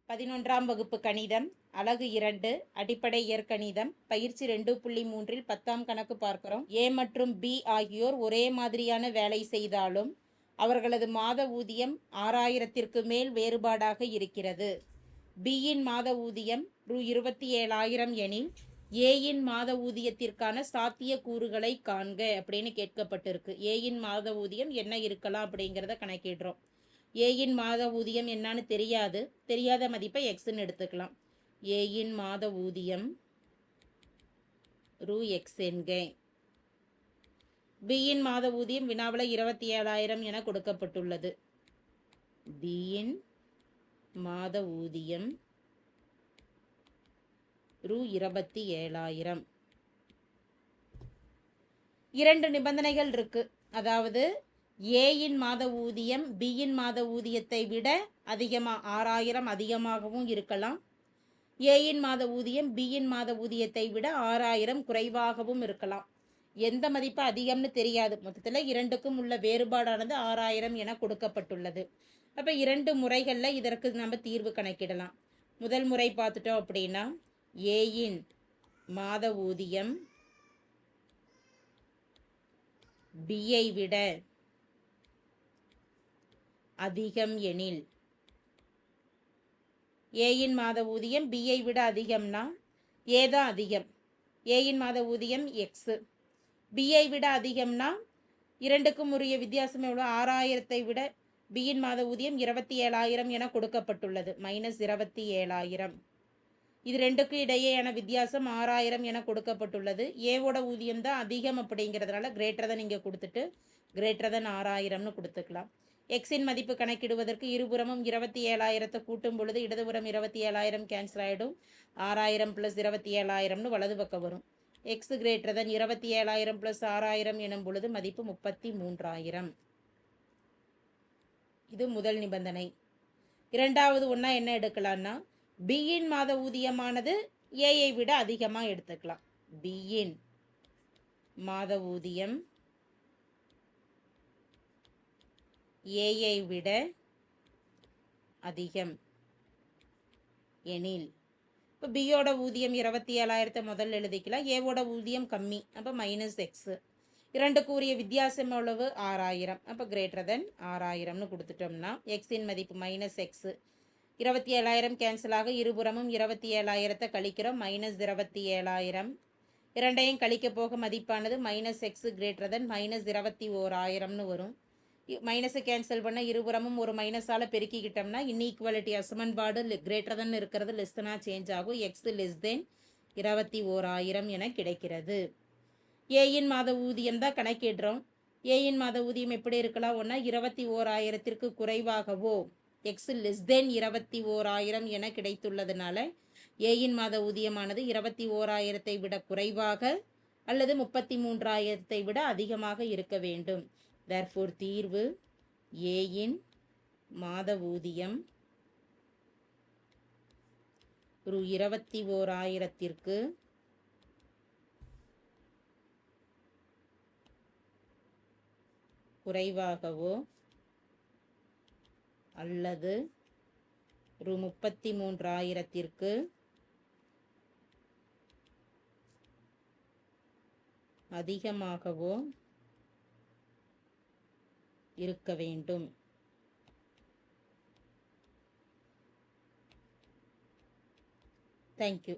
11ஆம் வகுப்பு கணிதம் அலகு 2 அடிப்படை இயற்கணிதம் பயிற்சி 2.3 10ஆம் கணக்கு பார்க்கிறோம். ஏ மற்றும் பி ஆகியோர் ஒரே மாதிரியான வேலை செய்தாலும் அவர்களது மாத ஊதியம் 6000ற்கு மேல் வேறுபாடாக இருக்கிறது. பியின் மாத ஊதியம் ரூ 27,000 எனில் ஏயின் மாத ஊதியத்திற்கான சாத்திய கூறுகளை காண்க அப்படின்னு கேட்கப்பட்டிருக்கு. ஏயின் மாத ஊதியம் என்ன இருக்கலாம் அப்படிங்கிறத கணக்கிடுறோம். ஏயின் மாத ஊதியம் என்னன்னு தெரியாத மதிப்பை எக்ஸ்ன்னு எடுத்துக்கலாம். ஏயின் மாத ஊதியம் ரூ எக்ஸ் என்க. பியின் மாத ஊதியம் வினாவில் 27,000 என கொடுக்கப்பட்டுள்ளது. பியின் மாத ஊதியம் ரூ 27,000. இரண்டு நிபந்தனைகள் இருக்கு. அதாவது ஏயின் மாத ஊதியம் பியின் மாத ஊதியத்தை விட அதிகமாக 6,000 அதிகமாகவும் இருக்கலாம். ஏயின் மாத ஊதியம் பியின் மாத ஊதியத்தை விட 6,000 குறைவாகவும் இருக்கலாம். எந்த மதிப்பு அதிகம்னு தெரியாது. மொத்தத்தில் இரண்டுக்கும் உள்ள வேறுபாடானது 6,000 என கொடுக்கப்பட்டுள்ளது. அப்போ இரண்டு முறைகளில் இதற்கு நம்ம தீர்வு கணக்கிடலாம். முதல் முறை பார்த்துட்டோம் அப்படின்னா ஏயின் மாத ஊதியம் பியை விட அதிகம் எனில், ஏயின் மாத ஊதியம் பியை விட அதிகம்னா ஏ தான் அதிகம். ஏயின் மாத ஊதியம் எக்ஸ், பியை விட அதிகம்னா இரண்டுக்கும் உரிய வித்தியாசம் எவ்வளோ? 6,000 விட பியின் மாத ஊதியம் 27,000 என கொடுக்கப்பட்டுள்ளது. -27,000. இது ரெண்டுக்கும் இடையேயான வித்தியாசம் 6,000 என கொடுக்கப்பட்டுள்ளது. ஏவோட ஊதியம் தான் அதிகம் அப்படிங்கிறதுனால கிரேட்டர் தான் இங்கே கொடுத்துட்டு கிரேட்டர் தான் 6,000னு கொடுத்துக்கலாம். எக்ஸின் மதிப்பு கணக்கிடுவதற்கு இருபுறமும் 27,000 கூட்டும் பொழுது இடதுபுறம் 27,000 கேன்சல் ஆகிடும். 6,000 + 27,000னு வலது பக்கம் வரும். எக்ஸ் கிரேட்டர் தான் 27,000 + 6,000 எனும் பொழுது மதிப்பு 33,000. இது முதல் நிபந்தனை. இரண்டாவது ஒன்றா என்ன எடுக்கலாம்னா பியின் மாத ஊதியமானது ஏயை விட அதிகமாக எடுத்துக்கலாம். பியின் மாத ஊதியம் ஏயை விட அதிகம் எனில், இப்போ பியோட ஊதியம் 27,000 முதல்ல எழுதிக்கலாம். ஏவோட ஊதியம் கம்மி, அப்போ -x. இரண்டுக்கு உரிய வித்தியாசம் எவ்வளவு? 6,000. அப்போ கிரேட்டர் தென் 6,000னு கொடுத்துட்டோம்னா எக்ஸின் மதிப்பு -x. 27,000 கேன்சல் ஆக இருபுறமும் 27,000 கழிக்கிறோம். -27,000. இரண்டையும் கழிக்க போக மதிப்பானது -x கிரேட்டர் தென் -21,000னு வரும். மைனஸை கேன்சல் பண்ண இருபுறமும் ஒரு மைனஸால் பெருக்கிக்கிட்டோம்னா இன்ஈக்குவாலிட்டி சமன்பாடு கிரேட்டர் தென் இருக்கிறது லெஸ் தெனாக சேஞ்ச் ஆகும். எக்ஸ் லெஸ் தென் 21,000 என கிடைக்கிறது. ஏயின் மாத ஊதியம் தான் கணக்கிடுறோம். ஏயின் மாத ஊதியம் எப்படி இருக்கலாம்? ஒன்றா 21,000ற்கு குறைவாகவோ எக்ஸ் லெஸ் தென் 21,000 என கிடைத்துள்ளதுனால ஏயின் மாத ஊதியமானது 21,000 விட குறைவாக அல்லது 33,000 விட அதிகமாக இருக்க வேண்டும். therefore தீர்வு ஏயின் மாத ஊதியம் ரூ 21,000ற்கு குறைவாகவோ அல்லது ரூ 33,000ற்கு அதிகமாகவோ இருக்க வேண்டும். தேங்க்யூ.